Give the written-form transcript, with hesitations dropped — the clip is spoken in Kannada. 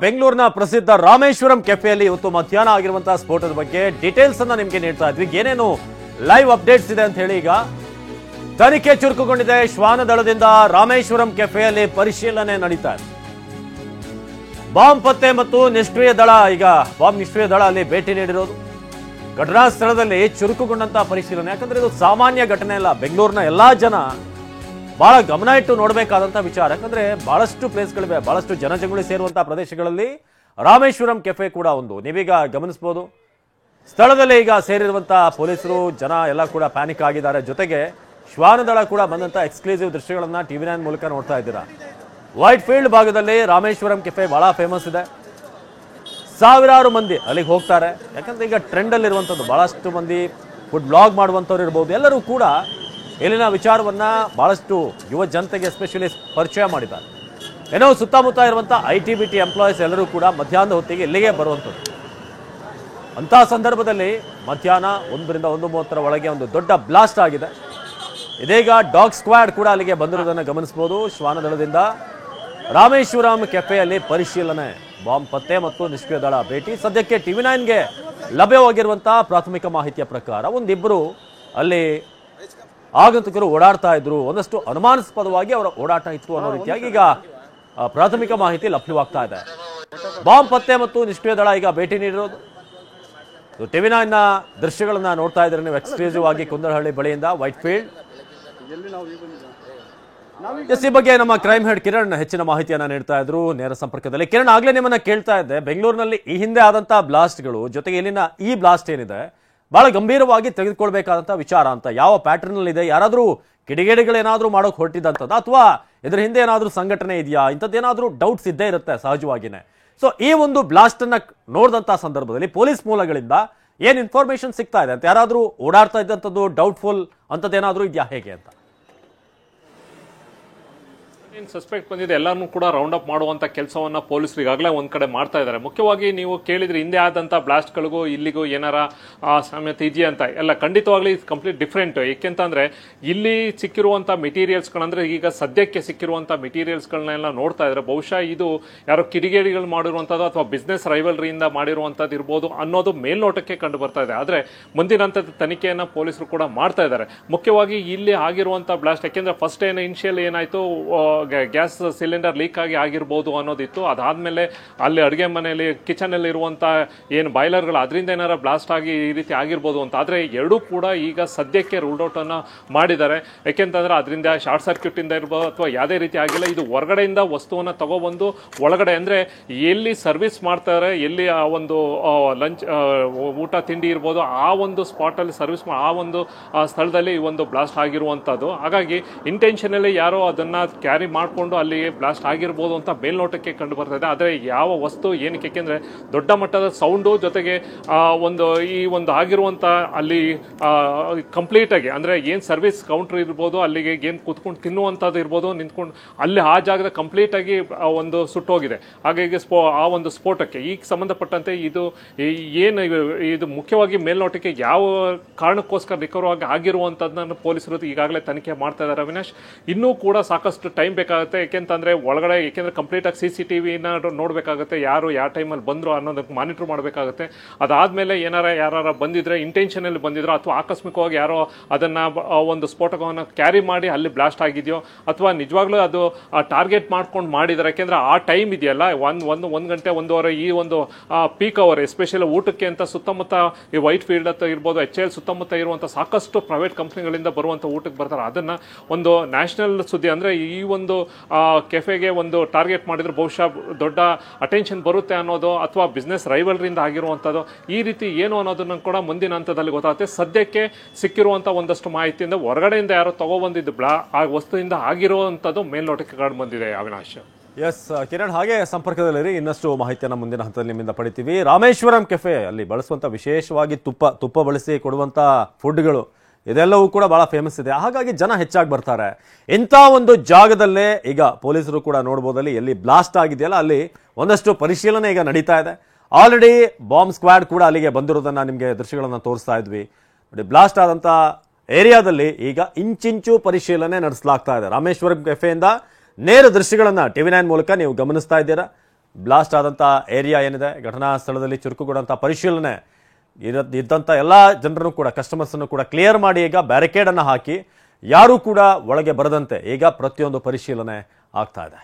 ಬೆಂಗಳೂರಿನ ಪ್ರಸಿದ್ಧ ರಾಮೇಶ್ವರಂ ಕೆಫೆಯಲ್ಲಿ ಇವತ್ತು ಮಧ್ಯಾಹ್ನ ಆಗಿರುವಂತಹ ಸ್ಫೋಟದ ಬಗ್ಗೆ ಡೀಟೇಲ್ಸ್ ಅನ್ನ ನಿಮಗೆ ನೀಡ್ತಾ ಇದ್ವಿ. ಏನೇನು ಲೈವ್ ಅಪ್ಡೇಟ್ಸ್ ಇದೆ ಅಂತ ಹೇಳಿ ಈಗ ತನಿಖೆ ಚುರುಕುಗೊಂಡಿದೆ. ಶ್ವಾನದಳದಿಂದ ರಾಮೇಶ್ವರಂ ಕೆಫೆಯಲ್ಲಿ ಪರಿಶೀಲನೆ ನಡೀತಾ ಇದೆ. ಬಾಂಬ್ ಪತ್ತೆ ಮತ್ತು ನಿಷ್ಕ್ರಿಯ ದಳ ಬಾಂಬ್ ನಿಷ್ಕ್ರಿಯ ದಳ ಅಲ್ಲಿ ಭೇಟಿ ನೀಡಿರೋದು. ಘಟನಾ ಸ್ಥಳದಲ್ಲಿ ಚುರುಕುಗೊಂಡಂತಹ ಪರಿಶೀಲನೆ. ಯಾಕಂದ್ರೆ ಇದು ಸಾಮಾನ್ಯ ಘಟನೆ ಅಲ್ಲ. ಬೆಂಗಳೂರಿನ ಎಲ್ಲಾ ಜನ ಬಹಳ ಗಮನ ಇಟ್ಟು ನೋಡಬೇಕಾದಂತಹ ವಿಚಾರ. ಯಾಕಂದ್ರೆ ಬಹಳಷ್ಟು ಪ್ಲೇಸ್ಗಳಿವೆ, ಬಹಳಷ್ಟು ಜನಜಂಗುಳಿ ಸೇರುವಂತಹ ಪ್ರದೇಶಗಳಲ್ಲಿ ರಾಮೇಶ್ವರಂ ಕೆಫೆ ಕೂಡ ಒಂದು. ನೀವೀಗ ಗಮನಿಸಬಹುದು, ಸ್ಥಳದಲ್ಲಿ ಈಗ ಸೇರಿರುವಂತಹ ಪೊಲೀಸರು ಜನ ಎಲ್ಲ ಕೂಡ ಪ್ಯಾನಿಕ್ ಆಗಿದ್ದಾರೆ. ಜೊತೆಗೆ ಶ್ವಾನದಳ ಕೂಡ ಬಂದಂತಹ ಎಕ್ಸ್ಕ್ಲೂಸಿವ್ ದೃಶ್ಯಗಳನ್ನ ಟಿವಿ9 ಮೂಲಕ ನೋಡ್ತಾ ಇದ್ದೀರಾ. ವೈಟ್ ಫೀಲ್ಡ್ ಭಾಗದಲ್ಲಿ ರಾಮೇಶ್ವರಂ ಕೆಫೆ ಬಹಳ ಫೇಮಸ್ ಇದೆ. ಸಾವಿರಾರು ಮಂದಿ ಅಲ್ಲಿಗೆ ಹೋಗ್ತಾರೆ. ಯಾಕಂದ್ರೆ ಈಗ ಟ್ರೆಂಡ್ ಅಲ್ಲಿ ಇರುವಂತದ್ದು ಬಹಳಷ್ಟು ಮಂದಿ ಫುಡ್ ಬ್ಲಾಗ್ ಮಾಡುವಂತವ್ರು ಇರಬಹುದು. ಎಲ್ಲರೂ ಕೂಡ ಇಲ್ಲಿನ ವಿಚಾರವನ್ನ ಬಹಳಷ್ಟು ಯುವ ಜನತೆಗೆ ಎಸ್ಪೆಷಲಿ ಪರಿಚಯ ಮಾಡಿದ್ದಾರೆ. ಏನೋ ಸುತ್ತಮುತ್ತ ಇರುವಂತಹ ITBT ಎಂಪ್ಲಾಯೀಸ್ ಎಲ್ಲರೂ ಕೂಡ ಮಧ್ಯಾಹ್ನದ ಹೊತ್ತಿಗೆ ಇಲ್ಲಿಗೆ ಬರುವಂಥದ್ದು. ಅಂತಹ ಸಂದರ್ಭದಲ್ಲಿ ಮಧ್ಯಾಹ್ನ 1ರಿಂದ 1:30 ಒಳಗೆ ಒಂದು ದೊಡ್ಡ ಬ್ಲಾಸ್ಟ್ ಆಗಿದೆ. ಇದೀಗ ಡಾಗ್ ಸ್ಕ್ವಾಡ್ ಕೂಡ ಅಲ್ಲಿಗೆ ಬಂದಿರುವುದನ್ನು ಗಮನಿಸಬಹುದು. ಶ್ವಾನದಳದಿಂದ ರಾಮೇಶ್ವರಂ ಕೆಫೆಯಲ್ಲಿ ಪರಿಶೀಲನೆ, ಬಾಂಬ್ ಪತ್ತೆ ಮತ್ತು ನಿಷ್ಕ್ರಿಯ ದಳ ಭೇಟಿ. ಸದ್ಯಕ್ಕೆ ಟಿವಿ9ಗೆ ಲಭ್ಯವಾಗಿರುವಂತಹ ಪ್ರಾಥಮಿಕ ಮಾಹಿತಿಯ ಪ್ರಕಾರ ಒಂದಿಬ್ಬರು ಅಲ್ಲಿ ಆಗಂತಕರು ಓಡಾಡ್ತಾ ಇದ್ರು. ಒಂದಷ್ಟು ಅನುಮಾನಾಸ್ಪದವಾಗಿ ಅವರ ಓಡಾಟ ಇತ್ತು ಅನ್ನೋ ರೀತಿಯಾಗಿ ಈಗ ಪ್ರಾಥಮಿಕ ಮಾಹಿತಿ ಲಭ್ಯವಾಗ್ತಾ ಇದೆ. ಬಾಂಬ್ ಪತ್ತೆ ಮತ್ತು ನಿಷ್ಕ್ರಿಯ ದಳ ಈಗ ಭೇಟಿ ನೀಡಿರೋದು. ಟಿವಿ9 ದೃಶ್ಯಗಳನ್ನ ನೋಡ್ತಾ ಇದ್ರೆ ನೀವು ಎಕ್ಸ್ಕ್ಲೂಸಿವ್ ಆಗಿ ಕುಂದರಹಳ್ಳಿ ಬಳಿಯಿಂದ ವೈಟ್ ಫೀಲ್ಡ್. ಈ ಬಗ್ಗೆ ನಮ್ಮ ಕ್ರೈಮ್ ಹೆಡ್ ಕಿರಣ್ ಹೆಚ್ಚಿನ ಮಾಹಿತಿಯನ್ನ ನೀಡ್ತಾ ಇದ್ರು ನೇರ ಸಂಪರ್ಕದಲ್ಲಿ. ಕಿರಣ್, ಆಗ್ಲೇ ನಿಮ್ಮನ್ನ ಕೇಳ್ತಾ ಇದ್ದೆ, ಬೆಂಗಳೂರಿನಲ್ಲಿ ಈ ಹಿಂದೆ ಆದಂತಹ ಬ್ಲಾಸ್ಟ್ಗಳು ಜೊತೆಗೆ ಇಲ್ಲಿನ ಈ ಬ್ಲಾಸ್ಟ್ ಏನಿದೆ ಬಹಳ ಗಂಭೀರವಾಗಿ ತೆಗೆದುಕೊಳ್ಬೇಕಾದಂತಹ ವಿಚಾರ ಅಂತ. ಯಾವ ಪ್ಯಾಟರ್ನ್ ಅಲ್ಲಿ ಇದೆ? ಯಾರಾದ್ರೂ ಕಿಡಿಗೇಡಿಗಳೇನಾದ್ರೂ ಮಾಡೋಕೆ ಹೊರಟಿದ್ದಂಥದ್ದು ಅಥವಾ ಇದ್ರ ಹಿಂದೆ ಏನಾದ್ರೂ ಸಂಘಟನೆ ಇದೆಯಾ? ಇಂಥದ್ದೇನಾದ್ರೂ ಡೌಟ್ಸ್ ಇದ್ದೇ ಇರುತ್ತೆ ಸಹಜವಾಗಿನೇ. ಸೊ ಈ ಒಂದು ಬ್ಲಾಸ್ಟ್ ಅನ್ನ ನೋಡಿದಂತಹ ಸಂದರ್ಭದಲ್ಲಿ ಪೊಲೀಸ್ ಮೂಲಗಳಿಂದ ಏನ್ ಇನ್ಫಾರ್ಮೇಶನ್ ಸಿಗ್ತಾ ಇದೆ ಅಂತ? ಯಾರಾದ್ರೂ ಓಡಾಡ್ತಾ ಇದ್ದಂಥದ್ದು ಡೌಟ್ಫುಲ್ ಅಂತದ್ದೇನಾದ್ರೂ ಇದೆಯಾ ಹೇಗೆ ಅಂತ? ಸಸ್ಪೆಕ್ಟ್ ಬಂದಿದೆ, ಎಲ್ಲಾನು ಕೂಡ ರೌಂಡ್ ಅಪ್ ಮಾಡುವಂತ ಕೆಲಸವನ್ನ ಪೊಲೀಸರು ಈಗಾಗಲೇ ಒಂದ್ ಕಡೆ ಮಾಡ್ತಾ ಇದ್ದಾರೆ. ಮುಖ್ಯವಾಗಿ ನೀವು ಕೇಳಿದ್ರೆ ಹಿಂದೆ ಆದಂತ ಬ್ಲಾಸ್ಟ್ಗಳಿಗೂ ಇಲ್ಲಿಗೂ ಏನಾರ ಸಾಮ್ಯತೆ ಇದೆಯಾ ಅಂತ. ಎಲ್ಲ ಖಂಡಿತವಾಗ್ಲಿ ಕಂಪ್ಲೀಟ್ ಡಿಫ್ರೆಂಟ್. ಏಕೆಂತಂದ್ರೆ ಇಲ್ಲಿ ಸಿಕ್ಕಿರುವಂತ ಮೆಟೀರಿಯಲ್ಸ್ಗಳಂದ್ರೆ ಈಗ ಸದ್ಯಕ್ಕೆ ಸಿಕ್ಕಿರುವಂತ ಮೆಟೀರಿಯಲ್ಸ್ಗಳನ್ನೆಲ್ಲ ನೋಡ್ತಾ ಇದ್ರೆ ಬಹುಶಃ ಇದು ಯಾರೋ ಕಿಡಿಗೇಡಿಗಳು ಮಾಡಿರುವಂತದ್ದು ಅಥವಾ ಬಿಸ್ನೆಸ್ ರೈವಲ್ರಿಯಿಂದ ಮಾಡಿರುವಂತದ್ದು ಇರ್ಬೋದು ಅನ್ನೋದು ಮೇಲ್ನೋಟಕ್ಕೆ ಕಂಡು ಬರ್ತಾ ಇದೆ. ಆದ್ರೆ ಮುಂದಿನ ತನಿಖೆಯನ್ನ ಪೊಲೀಸರು ಕೂಡ ಮಾಡ್ತಾ ಇದ್ದಾರೆ. ಮುಖ್ಯವಾಗಿ ಇಲ್ಲಿ ಆಗಿರುವಂತ ಬ್ಲಾಸ್ಟ್ ಯಾಕೆಂದ್ರೆ ಫಸ್ಟ್ ಇನಿಷಿಯಲ್ ಏನಾಯ್ತು, ಗ್ಯಾಸ್ ಸಿಲಿಂಡರ್ ಲೀಕ್ ಆಗಿರ್ಬೋದು ಅನ್ನೋದಿತ್ತು. ಅದಾದ್ಮೇಲೆ ಅಲ್ಲಿ ಅಡುಗೆ ಮನೆಯಲ್ಲಿ ಕಿಚನ್ ಅಲ್ಲಿ ಇರುವಂತ ಏನು ಬಾಯ್ಲರ್ಗಳು ಅದರಿಂದ ಏನಾರ ಬ್ಲಾಸ್ಟ್ ಆಗಿ ಈ ರೀತಿ ಆಗಿರ್ಬೋದು ಅಂತ. ಆದ್ರೆ ಎರಡೂ ಕೂಡ ಈಗ ಸದ್ಯಕ್ಕೆ ರೂಲ್ಡ್ ಔಟ್ ಅನ್ನ ಮಾಡಿದ್ದಾರೆ. ಯಾಕೆಂತಂದ್ರೆ ಅದರಿಂದ ಶಾರ್ಟ್ ಸರ್ಕ್ಯೂಟ್ ಇಂದ ಇರ್ಬೋದು ಅಥವಾ ಯಾವುದೇ ರೀತಿ ಆಗಿಲ್ಲ. ಇದು ಹೊರಗಡೆಯಿಂದ ವಸ್ತುವನ್ನ ತಗೊಬಂದು ಒಳಗಡೆ ಅಂದ್ರೆ ಎಲ್ಲಿ ಸರ್ವಿಸ್ ಮಾಡ್ತಾರೆ, ಎಲ್ಲಿ ಆ ಒಂದು ಲಂಚ್ ಊಟ ತಿಂಡಿ ಇರ್ಬೋದು ಆ ಒಂದು ಸ್ಪಾಟ್ ಅಲ್ಲಿ ಸರ್ವಿಸ್ ಆ ಒಂದು ಸ್ಥಳದಲ್ಲಿ ಈ ಒಂದು ಬ್ಲಾಸ್ಟ್ ಆಗಿರುವಂತದ್ದು. ಹಾಗಾಗಿ ಇಂಟೆನ್ಷನಲಿ ಯಾರೋ ಅದನ್ನ ಕ್ಯಾರಿ ಮಾಡಿಕೊಂಡು ಅಲ್ಲಿ ಬ್ಲಾಸ್ಟ್ ಆಗಿರ್ಬೋದು ಅಂತ ಮೇಲ್ನೋಟಕ್ಕೆ ಕಂಡು ಬರ್ತಾ ಇದೆ. ಆದರೆ ಯಾವ ವಸ್ತು ಏನಕ್ಕೆ, ಯಾಕೆಂದ್ರೆ ದೊಡ್ಡ ಮಟ್ಟದ ಸೌಂಡು ಜೊತೆಗೆ ಈ ಒಂದು ಆಗಿರುವಂತ ಅಲ್ಲಿ ಕಂಪ್ಲೀಟ್ ಆಗಿ ಅಂದ್ರೆ ಏನ್ ಸರ್ವಿಸ್ ಕೌಂಟರ್ ಇರ್ಬೋದು, ಅಲ್ಲಿಗೆ ಏನ್ ಕುತ್ಕೊಂಡು ತಿನ್ನುವಂತದ್ದು ಇರ್ಬೋದು, ನಿಂತ್ಕೊಂಡು ಅಲ್ಲಿ ಆ ಜಾಗದ ಕಂಪ್ಲೀಟ್ ಆಗಿ ಒಂದು ಸುಟ್ಟೋಗಿದೆ. ಹಾಗಾಗಿ ಆ ಒಂದು ಸ್ಫೋಟಕ್ಕೆ ಈಗ ಸಂಬಂಧಪಟ್ಟಂತೆ ಇದು ಏನು ಇದು ಮುಖ್ಯವಾಗಿ ಮೇಲ್ನೋಟಕ್ಕೆ ಯಾವ ಕಾರಣಕ್ಕೋಸ್ಕರ ರಿಕವರ್ ಆಗಿರುವಂತದ್ದನ್ನು ಪೊಲೀಸರು ಈಗಾಗಲೇ ತನಿಖೆ ಮಾಡ್ತಾ ಇದ್ದಾರೆ. ಅವಿನಾಶ್, ಇನ್ನೂ ಕೂಡ ಸಾಕಷ್ಟು ಟೈಮ್ ಬೇಕಾಗುತ್ತೆ. ಯಾಕೆಂತಂದ್ರೆ ಒಳಗಡೆ ಯಾಕೆಂದ್ರೆ ಕಂಪ್ಲೀಟ್ ಆಗಿ CCTV ನೋಡ್ಬೇಕಾಗುತ್ತೆ, ಯಾರು ಯಾವ ಟೈಮಲ್ಲಿ ಬಂದ್ರು ಅನ್ನೋದಕ್ಕೆ ಮಾನಿಟರ್ ಮಾಡಬೇಕಾಗುತ್ತೆ. ಅದಾದ್ಮೇಲೆ ಯಾರು ಬಂದಿದ್ರೆ ಇಂಟೆನ್ಷನಲ್ಲಿ ಬಂದಿದ್ರು ಅಥವಾ ಆಕಸ್ಮಿಕವಾಗಿ ಯಾರೋ ಅದನ್ನ ಒಂದು ಸ್ಫೋಟಕವನ್ನು ಕ್ಯಾರಿ ಮಾಡಿ ಅಲ್ಲಿ ಬ್ಲಾಸ್ಟ್ ಆಗಿದೆಯೋ ಅಥವಾ ನಿಜವಾಗ್ಲೂ ಅದು ಟಾರ್ಗೆಟ್ ಮಾಡ್ಕೊಂಡು ಮಾಡಿದ್ದಾರೆ. ಯಾಕೆಂದ್ರೆ ಆ ಟೈಮ್ ಇದೆಯಲ್ಲ, ಒಂದ್ ಗಂಟೆ ಒಂದೂವರೆ ಈ ಒಂದು ಪೀಕ್ ಅವರ್ ಎಸ್ಪೆಷಲಿ ಊಟಕ್ಕೆ ಅಂತ ಸುತ್ತಮುತ್ತ ಈ ವೈಟ್ ಫೀಲ್ಡ್ ಅಂತ ಇರ್ಬೋದು, HL ಸುತ್ತಮುತ್ತ ಇರುವಂತ ಸಾಕಷ್ಟು ಪ್ರೈವೇಟ್ ಕಂಪ್ನಿಗಳಿಂದ ಬರುವಂತ ಊಟಕ್ಕೆ ಬರ್ತಾರೆ. ಅದನ್ನ ಒಂದು ನ್ಯಾಷನಲ್ ಸುದ್ದಿ ಅಂದ್ರೆ ಈ ಒಂದು ಕೆಫೆಗೆ ಒಂದು ಟಾರ್ಗೆಟ್ ಮಾಡಿದ್ರೆ ಬಹುಶಃ ದೊಡ್ಡ ಅಟೆನ್ಷನ್ ಬರುತ್ತೆ ಅನ್ನೋದು ಅಥವಾ ಬಿಸ್ನೆಸ್ ರೈವಲ್ರಿಂದ ಆಗಿರುವಂಥದ್ದು ಈ ರೀತಿ ಏನು ಅನ್ನೋದನ್ನ ಕೂಡ ಮುಂದಿನ ಹಂತದಲ್ಲಿ ಗೊತ್ತಾಗುತ್ತೆ. ಸದ್ಯಕ್ಕೆ ಸಿಕ್ಕಿರುವಂತ ಒಂದಷ್ಟು ಮಾಹಿತಿಯಿಂದ ಹೊರಗಡೆಯಿಂದ ಯಾರೋ ತಗೊಬಂದಿದ್ದು ಆ ವಸ್ತುವಿಂದ ಆಗಿರುವಂಥದ್ದು ಮೇಲ್ನೋಟಕ್ಕೆ ಕಂಡು ಬಂದಿದೆ. ಅವಿನಾಶ್, ಎಸ್ ಕಿರಣ್, ಹಾಗೆ ಸಂಪರ್ಕದಲ್ಲಿರಿ. ಇನ್ನಷ್ಟು ಮಾಹಿತಿಯನ್ನು ಮುಂದಿನ ಹಂತದಲ್ಲಿ ನಿಮ್ಮಿಂದ ಪಡಿತೀವಿ. ರಾಮೇಶ್ವರಂ ಕೆಫೆ ಅಲ್ಲಿ ಬಳಸುವಂತ ವಿಶೇಷವಾಗಿ ತುಪ್ಪ ಬಳಸಿ ಕೊಡುವಂತ ಫುಡ್ಗಳು ಇದೆಲ್ಲವೂ ಕೂಡ ಬಹಳ ಫೇಮಸ್ ಇದೆ. ಹಾಗಾಗಿ ಜನ ಹೆಚ್ಚಾಗಿ ಬರ್ತಾರೆ. ಇಂಥ ಒಂದು ಜಾಗದಲ್ಲೇ ಈಗ ಪೊಲೀಸರು ಕೂಡ ನೋಡ್ಬೋದಲ್ಲಿ ಎಲ್ಲಿ ಬ್ಲಾಸ್ಟ್ ಆಗಿದೆಯಲ್ಲ ಅಲ್ಲಿ ಒಂದಷ್ಟು ಪರಿಶೀಲನೆ ಈಗ ನಡೀತಾ ಇದೆ. ಆಲ್ರೆಡಿ ಬಾಂಬ್ ಸ್ಕ್ವಾಡ್ ಕೂಡ ಅಲ್ಲಿಗೆ ಬಂದಿರೋದನ್ನ ನಿಮಗೆ ದೃಶ್ಯಗಳನ್ನ ತೋರಿಸ್ತಾ ಇದ್ವಿ. ಬ್ಲಾಸ್ಟ್ ಆದಂತ ಏರಿಯಾದಲ್ಲಿ ಈಗ ಇಂಚಿಂಚು ಪರಿಶೀಲನೆ ನಡೆಸಲಾಗ್ತಾ ಇದೆ. ರಾಮೇಶ್ವರಂ ಕೆಫೆಯಿಂದ ನೇರ ದೃಶ್ಯಗಳನ್ನ ಟಿವಿ9 ಮೂಲಕ ನೀವು ಗಮನಿಸ್ತಾ ಇದ್ದೀರಾ. ಬ್ಲಾಸ್ಟ್ ಆದಂಥ ಏರಿಯಾ ಏನಿದೆ, ಘಟನಾ ಸ್ಥಳದಲ್ಲಿ ಚುರುಕುಗೊಂಡಂಥ ಪರಿಶೀಲನೆ ಇದ್ದಂಥ ಎಲ್ಲ ಜನರನ್ನು ಕೂಡ, ಕಸ್ಟಮರ್ಸನ್ನು ಕೂಡ ಕ್ಲಿಯರ್ ಮಾಡಿ ಈಗ ಬ್ಯಾರಿಕೇಡನ್ನು ಹಾಕಿ ಯಾರೂ ಕೂಡ ಒಳಗೆ ಬರದಂತೆ ಈಗ ಪ್ರತಿಯೊಂದು ಪರಿಶೀಲನೆ ಆಗ್ತಾ ಇದೆ.